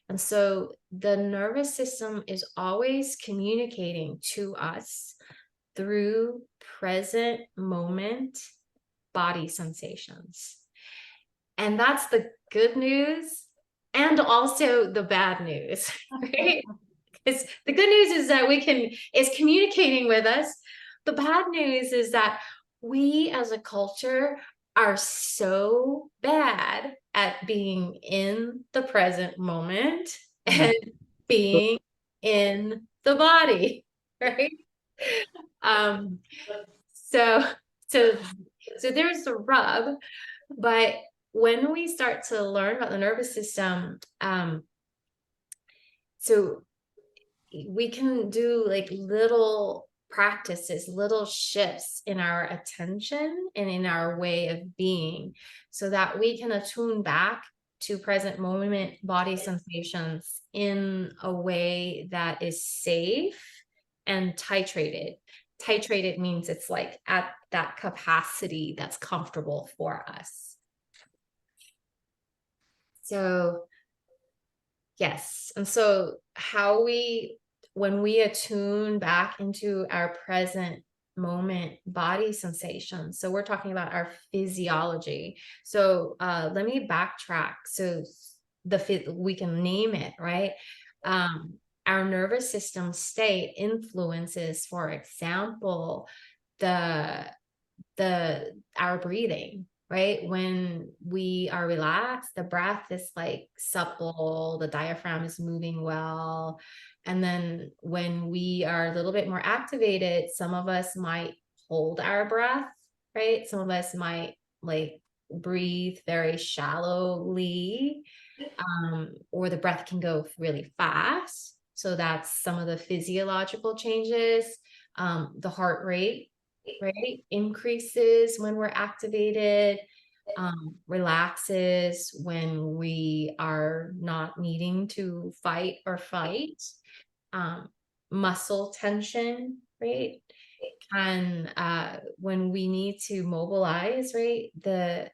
And so the nervous system is always communicating to us through present moment body sensations. And that's the good news and also the bad news, right? Because the good news is that it's communicating with us. The bad news is that we as a culture are so bad at being in the present moment and being in the body, right? Um, so so so there's the rub, but when we start to learn about the nervous system, so we can do like little practices, little shifts in our attention and in our way of being so that we can attune back to present moment body sensations in a way that is safe and titrated. Titrated means it's like at that capacity that's comfortable for us. So, yes. And so when we attune back into our present moment body sensations, so we're talking about our physiology. So let me backtrack. So we can name it, right? Our nervous system state influences, for example, the our breathing, right? When we are relaxed, the breath is like supple, the diaphragm is moving well. And then when we are a little bit more activated, some of us might hold our breath, right? Some of us might like breathe very shallowly, or the breath can go really fast. So that's some of the physiological changes. The heart rate, right, increases when we're activated, relaxes when we are not needing to fight or fight. Muscle tension, right, can when we need to mobilize, right, the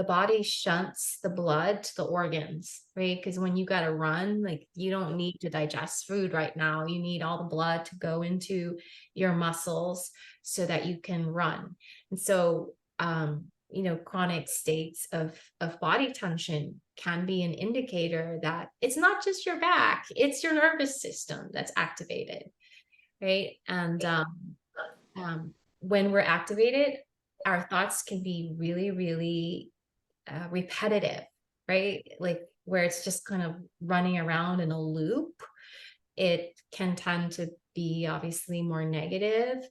body shunts the blood to the organs, right? Because when you got to run, like you don't need to digest food right now. You need all the blood to go into your muscles so that you can run. And so, chronic states of body tension can be an indicator that it's not just your back, it's your nervous system that's activated, right? And when we're activated, our thoughts can be really, really repetitive, right? Like where it's just kind of running around in a loop. It can tend to be obviously more negative.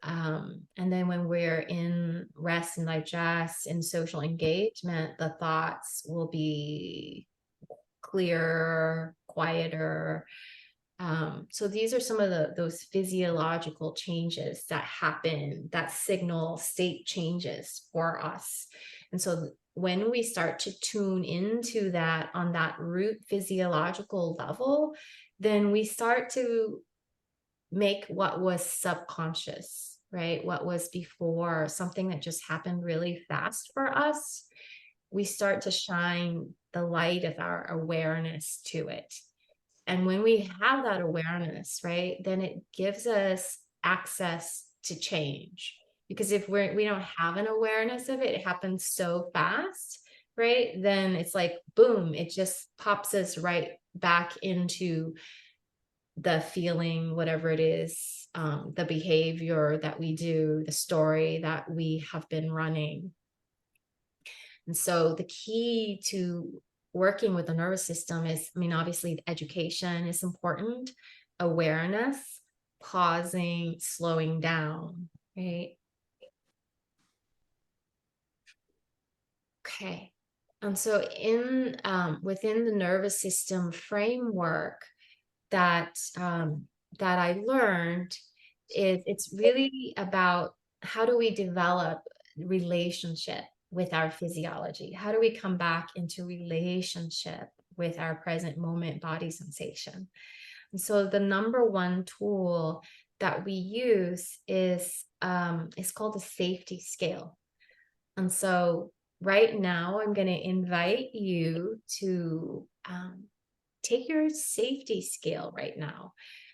And then when we're in rest and digest and social engagement, the thoughts will be clearer, quieter. So these are some of those physiological changes that happen, that signal state changes for us. And so when we start to tune into that on that root physiological level, then we start to make what was subconscious, right? What was before something that just happened really fast for us. We start to shine the light of our awareness to it. And when we have that awareness, right, then it gives us access to change. Because if we don't have an awareness of it, it happens so fast, right? Then it's like, boom, it just pops us right back into the feeling, whatever it is, the behavior that we do, the story that we have been running. And so the key to working with the nervous system is, I mean, obviously education is important, awareness, pausing, slowing down, right? Okay. And so within the nervous system framework that I learned is it's really about how do we develop relationship with our physiology? How do we come back into relationship with our present moment body sensation? And so the number one tool that we use is called a safety scale. And so right now I'm going to invite you to take your safety scale right now.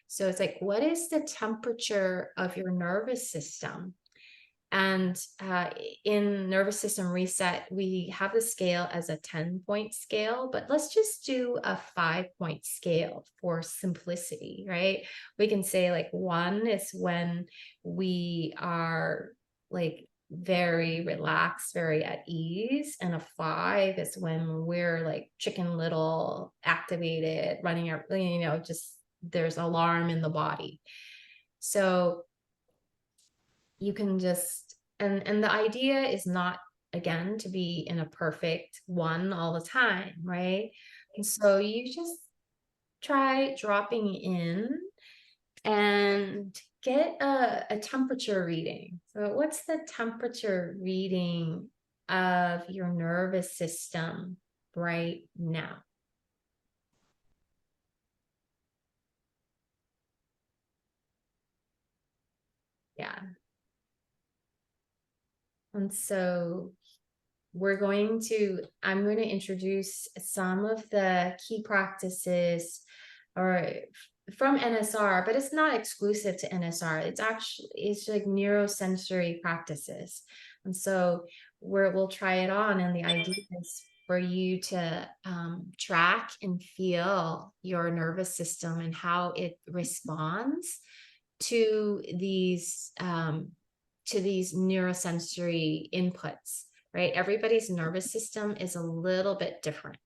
So it's like, what is the temperature of your nervous system? And in nervous system reset, we have the scale as a 10-point scale, but let's just do a 5-point scale for simplicity, right? We can say like 1 is when we are like very relaxed, very at ease, and a 5 is when we're like Chicken Little, activated, running out, just there's alarm in the body. So you can just, and the idea is not, again, to be in a perfect 1 all the time, right? And so you just try dropping in and get a temperature reading. So what's the temperature reading of your nervous system right now? Yeah. And so I'm going to introduce some of the key practices or from NSR, but it's not exclusive to NSR. It's like neurosensory practices. And so we'll try it on. And the idea is for you to track and feel your nervous system and how it responds to these neurosensory inputs, right? Everybody's nervous system is a little bit different.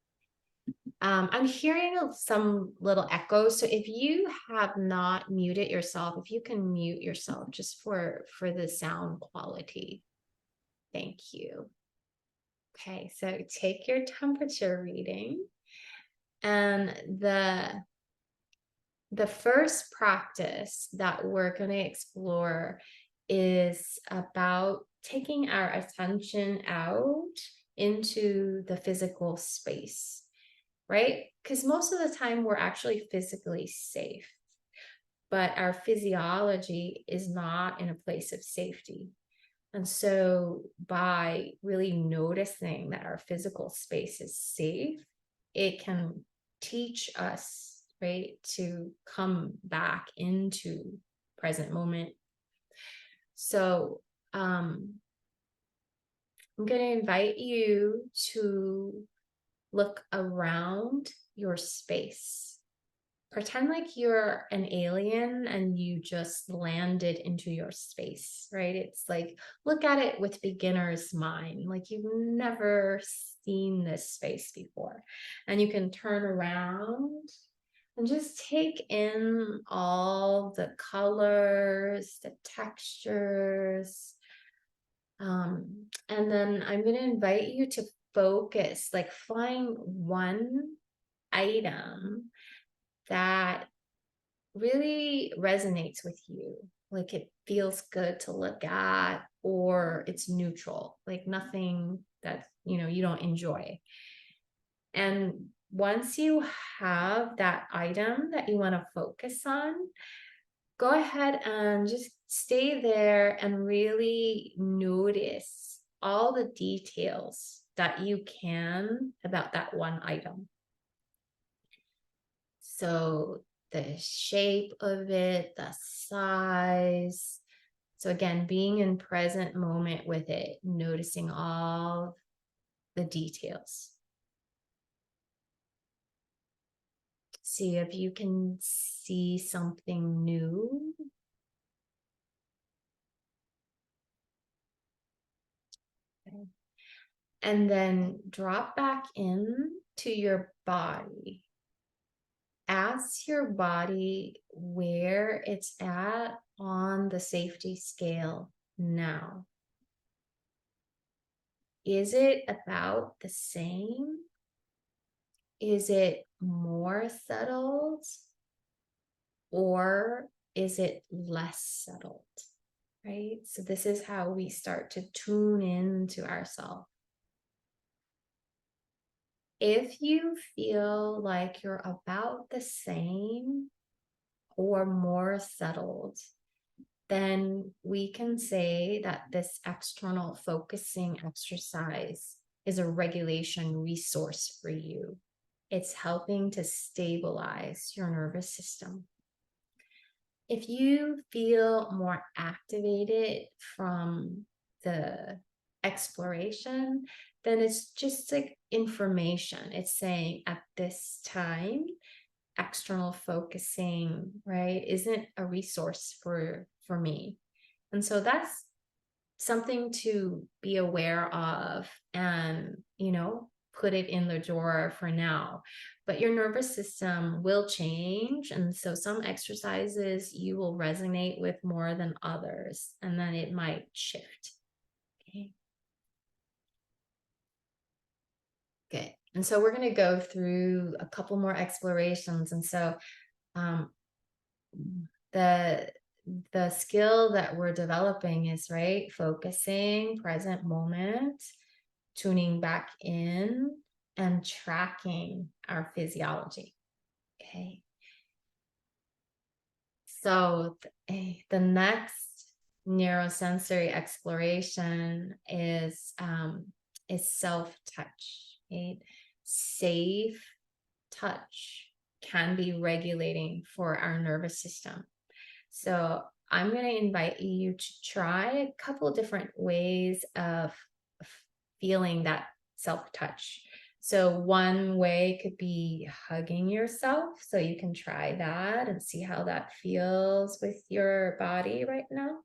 I'm hearing some little echoes. So if you have not muted yourself, if you can mute yourself just for the sound quality. Thank you. Okay, so take your temperature reading. And the first practice that we're going to explore is about taking our attention out into the physical space, right? Because most of the time we're actually physically safe, but our physiology is not in a place of safety. And so by really noticing that our physical space is safe, it can teach us, right, to come back into present moment. So I'm going to invite you to look around your space. Pretend like you're an alien and you just landed into your space, right? It's like, look at it with beginner's mind, like you've never seen this space before. And you can turn around and just take in all the colors, the textures. And then I'm going to invite you to focus, like find one item that really resonates with you, like it feels good to look at, or it's neutral, like nothing that you don't enjoy. And once you have that item that you want to focus on, go ahead and just stay there and really notice all the details that you can about that one item. So the shape of it, the size. So again, being in present moment with it, noticing all the details. See if you can see something new. Okay. And then drop back in to your body. Ask your body where it's at on the safety scale now. Is it about the same? Is it more settled? Or is it less settled? Right? So this is how we start to tune into ourselves. If you feel like you're about the same or more settled, then we can say that this external focusing exercise is a regulation resource for you. It's helping to stabilize your nervous system. If you feel more activated from the exploration, then it's just like information. It's saying at this time, external focusing, right, isn't a resource for me. And so that's something to be aware of and, put it in the drawer for now. But your nervous system will change. And so some exercises you will resonate with more than others, and then it might shift. Okay. Good. And so we're going to go through a couple more explorations. And so um, the the skill that we're developing is, right, focusing, present moment, tuning back in, and tracking our physiology. Okay. So the next neurosensory exploration is self-touch. Right? Safe touch can be regulating for our nervous system. So I'm going to invite you to try a couple different ways of feeling that self-touch. So one way could be hugging yourself. So you can try that and see how that feels with your body right now.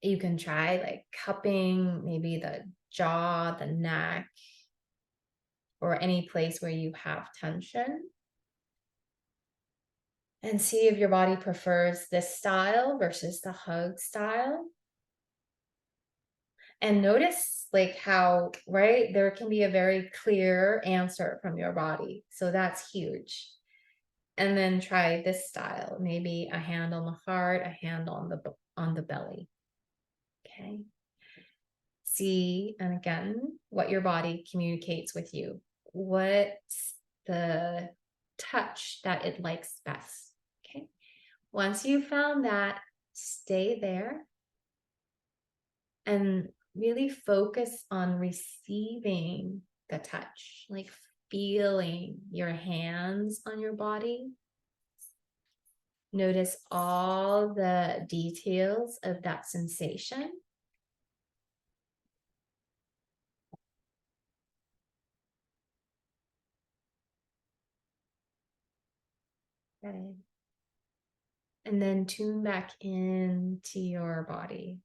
You can try like cupping maybe the jaw, the neck, or any place where you have tension. And see if your body prefers this style versus the hug style. And notice like how, right, there can be a very clear answer from your body. So that's huge. And then try this style, maybe a hand on the heart, a hand on the belly. Okay. See, and again, what your body communicates with you. What's the touch that it likes best? Okay. Once you found that, stay there and really focus on receiving the touch, like feeling your hands on your body. Notice all the details of that sensation. Okay. And then tune back into your body.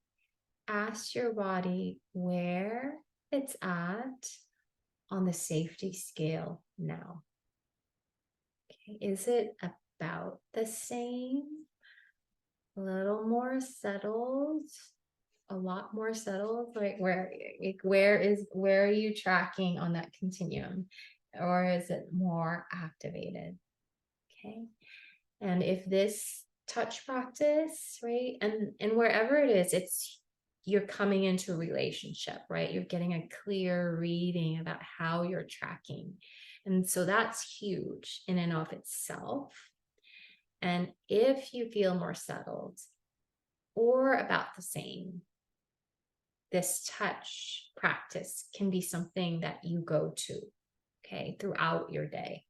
Ask your body where it's at on the safety scale now. Okay. Is it about the same? A little more settled? A lot more settled? Like where are you tracking on that continuum? Or is it more activated? Okay. And if this touch practice, right, and wherever it is, it's you're coming into a relationship, right? You're getting a clear reading about how you're tracking. And so that's huge in and of itself. And if you feel more settled or about the same, this touch practice can be something that you go to, okay, throughout your day.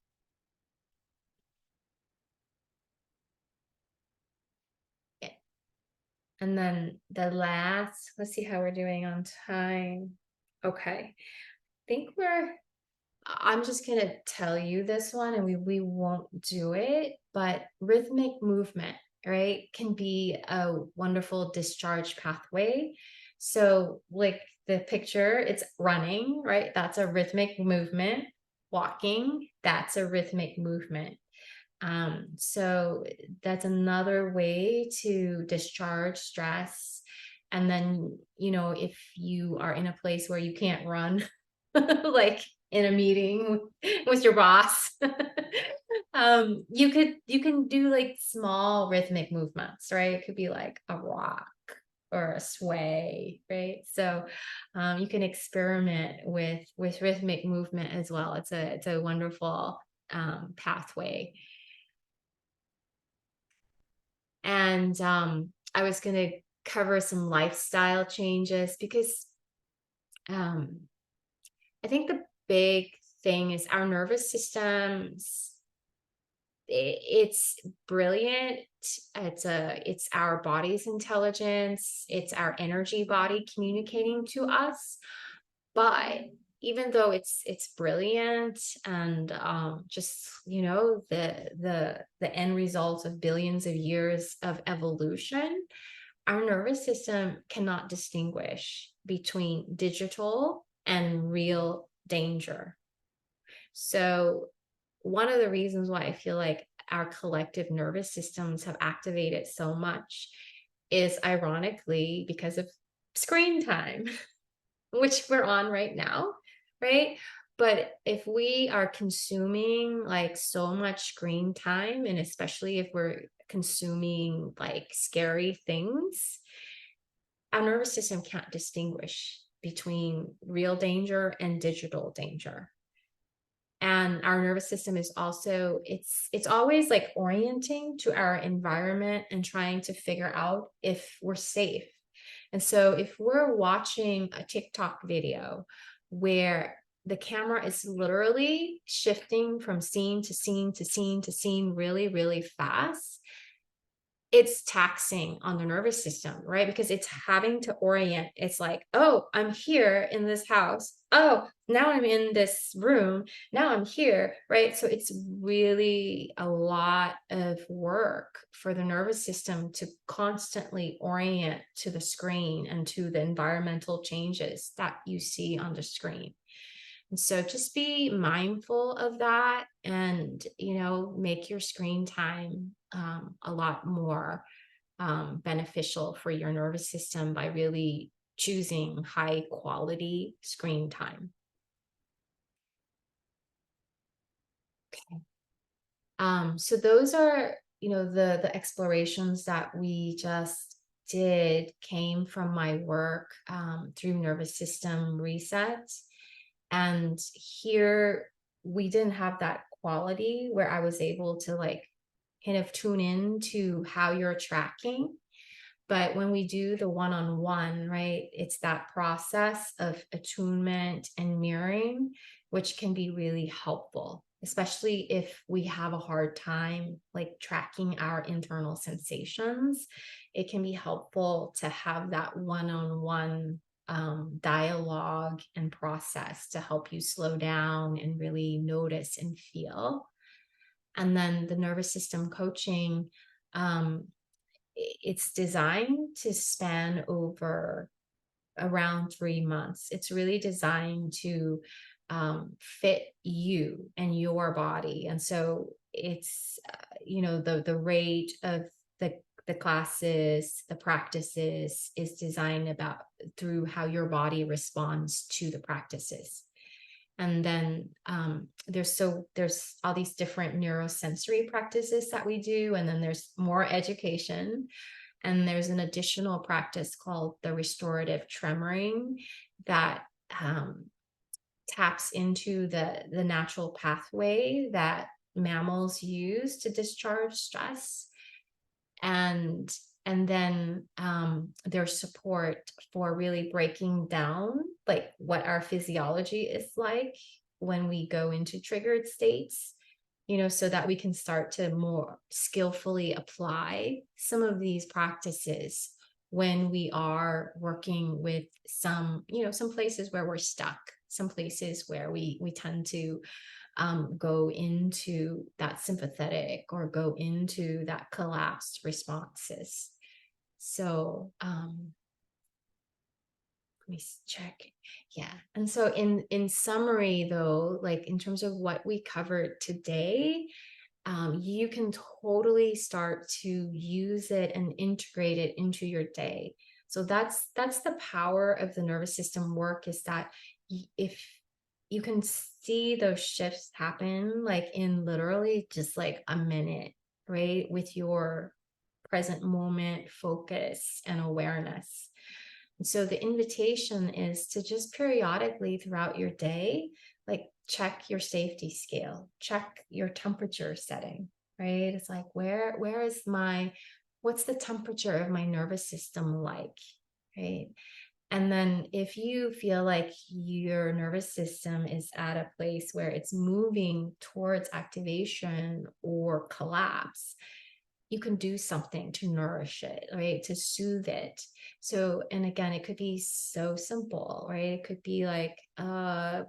And then the last, let's see how we're doing on time. Okay. I'm just going to tell you this one and we won't do it, but rhythmic movement, right, can be a wonderful discharge pathway. So like the picture, it's running, right? That's a rhythmic movement. Walking, that's a rhythmic movement. So that's another way to discharge stress. And then, if you are in a place where you can't run, like in a meeting with your boss, you can do like small rhythmic movements, right? It could be like a rock or a sway, right? So you can experiment with rhythmic movement as well. It's a wonderful pathway. And I was going to cover some lifestyle changes because I think the big thing is our nervous systems, it's brilliant. It's our body's intelligence, it's our energy body communicating to us. But even though it's brilliant, and just, the end result of billions of years of evolution, our nervous system cannot distinguish between digital and real danger. So one of the reasons why I feel like our collective nervous systems have activated so much is ironically because of screen time, which we're on right now, right? But if we are consuming like so much screen time, and especially if we're consuming like scary things, our nervous system can't distinguish between real danger and digital danger. And our nervous system is also, it's always like orienting to our environment and trying to figure out if we're safe. And so if we're watching a TikTok video where the camera is literally shifting from scene to scene to scene to scene really, really fast, it's taxing on the nervous system, right? Because it's having to orient. It's like, oh, I'm here in this house. Oh, now I'm in this room. Now I'm here, right? So it's really a lot of work for the nervous system to constantly orient to the screen and to the environmental changes that you see on the screen. And so just be mindful of that, and, make your screen time a lot more beneficial for your nervous system by really choosing high quality screen time. So those are, the explorations that we just did came from my work through nervous system reset. And here we didn't have that quality where I was able to like kind of tune in to how you're tracking. But when we do the one-on-one, right, it's that process of attunement and mirroring, which can be really helpful, especially if we have a hard time like tracking our internal sensations. It can be helpful to have that one-on-one dialogue and process to help you slow down and really notice and feel. And then the nervous system coaching, um, it's designed to span over around 3 months. It's really designed to fit you and your body. And so it's, the rate of the classes, the practices is designed about through how your body responds to the practices. And then there's all these different neurosensory practices that we do, and then there's more education, and there's an additional practice called the restorative tremoring that taps into the natural pathway that mammals use to discharge stress. And then there's support for really breaking down like what our physiology is like when we go into triggered states, so that we can start to more skillfully apply some of these practices when we are working with some places where we're stuck, some places where we tend to go into that sympathetic or go into that collapsed responses. So let me check. Yeah. And so in summary though, like in terms of what we covered today, you can totally start to use it and integrate it into your day. So that's the power of the nervous system work, is that if you can see those shifts happen like in literally just like a minute, right? With your present moment focus and awareness. And so the invitation is to just periodically throughout your day, like check your safety scale, check your temperature setting, right? It's like, where is what's the temperature of my nervous system like, right? And then if you feel like your nervous system is at a place where it's moving towards activation or collapse, you can do something to nourish it, right? To soothe it. So, and again, it could be so simple, right? It could be like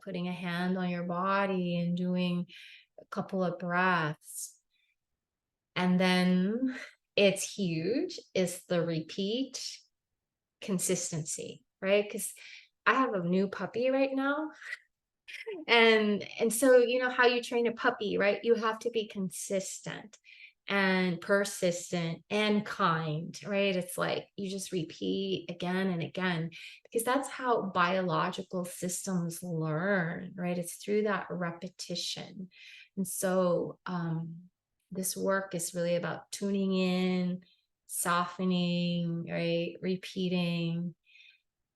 putting a hand on your body and doing a couple of breaths. And then it's huge is the repeat consistency, right? Because I have a new puppy right now. And so you know how you train a puppy, right? You have to be consistent and persistent and kind, right? It's like you just repeat again and again because that's how biological systems learn, right? It's through that repetition. And so this work is really about tuning in, softening, right? Repeating.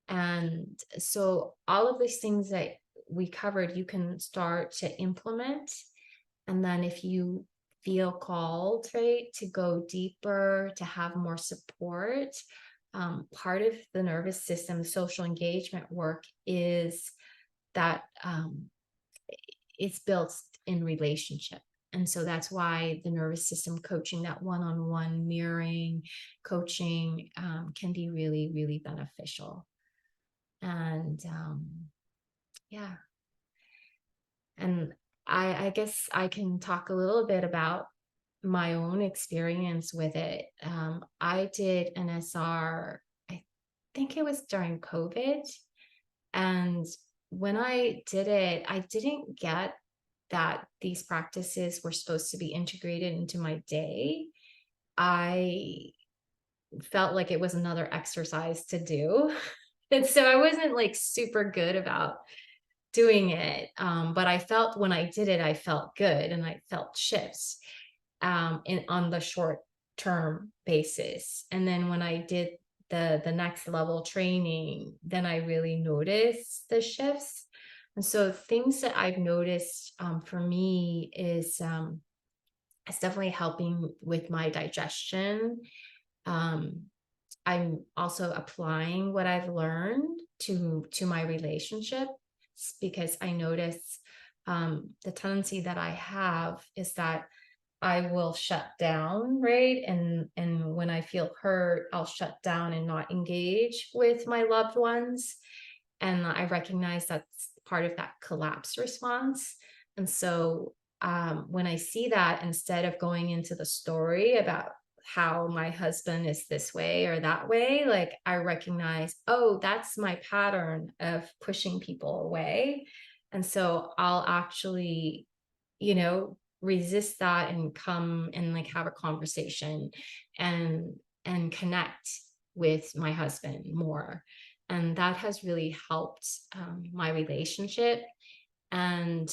And so all of these things that we covered, you can start to implement. And then if you feel called, right, to go deeper, to have more support, part of the nervous system, social engagement work is that it's built in relationship. And so that's why the nervous system coaching, that one on one mirroring coaching, can be really, really beneficial. And yeah, and I guess I can talk a little bit about my own experience with it. I did an SR, I think it was during COVID. And when I did it, I didn't get that these practices were supposed to be integrated into my day. I felt like it was another exercise to do. And so I wasn't like super good about doing it. But I felt when I did it, I felt good and I felt shifts on the short term basis. And then when I did the next level training, then I really noticed the shifts. And so things that I've noticed for me is it's definitely helping with my digestion. Um, I'm also applying what I've learned to my relationship because I notice the tendency that I have is that I will shut down, right? And when I feel hurt, I'll shut down and not engage with my loved ones. And I recognize that's part of that collapse response. And so when I see that, instead of going into the story about how my husband is this way or that way, like I recognize, oh, that's my pattern of pushing people away. And so I'll actually, resist that and come and like have a conversation and connect with my husband more. And that has really helped my relationship. And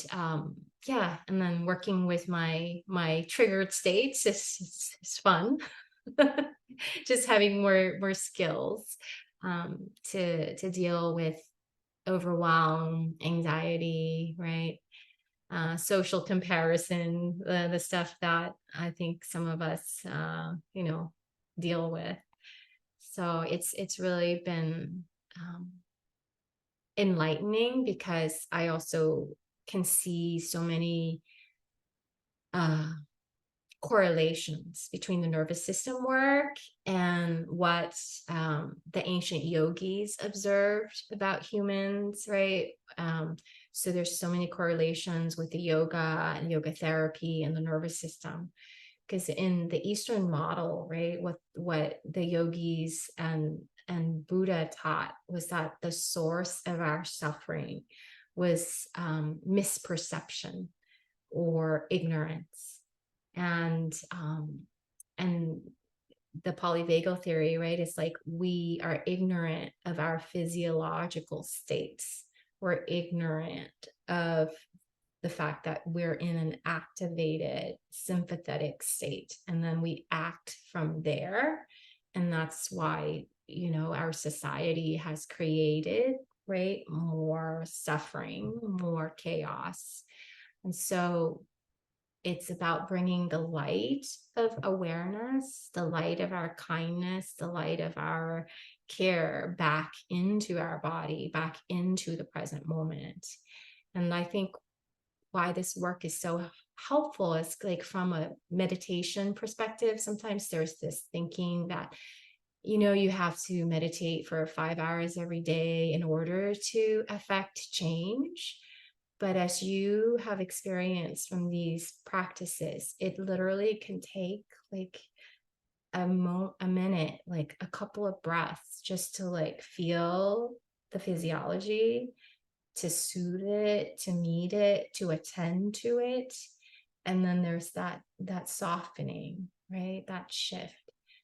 yeah, and then working with my triggered states is fun. Just having more skills to deal with overwhelm, anxiety, right? Social comparison, the stuff that I think some of us, deal with. So it's really been enlightening because I also can see so many uh, correlations between the nervous system work and what the ancient yogis observed about humans, right? So there's so many correlations with the yoga and yoga therapy and the nervous system. Because in the Eastern model, right, what the yogis and Buddha taught was that the source of our suffering was misperception or ignorance, and the polyvagal theory, right, is like we are ignorant of our physiological states. We're ignorant of the fact that we're in an activated sympathetic state, and then we act from there. And that's why, our society has created, right, more suffering, more chaos. And so It's about bringing the light of awareness, the light of our kindness, the light of our care back into our body, back into the present moment. And I think why this work is so helpful is like from a meditation perspective. Sometimes there's this thinking that, you have to meditate for 5 hours every day in order to affect change. But as you have experienced from these practices, it literally can take like a minute, like a couple of breaths, just to like feel the physiology, to soothe it, to meet it, to attend to it. And then there's that softening, right? That shift.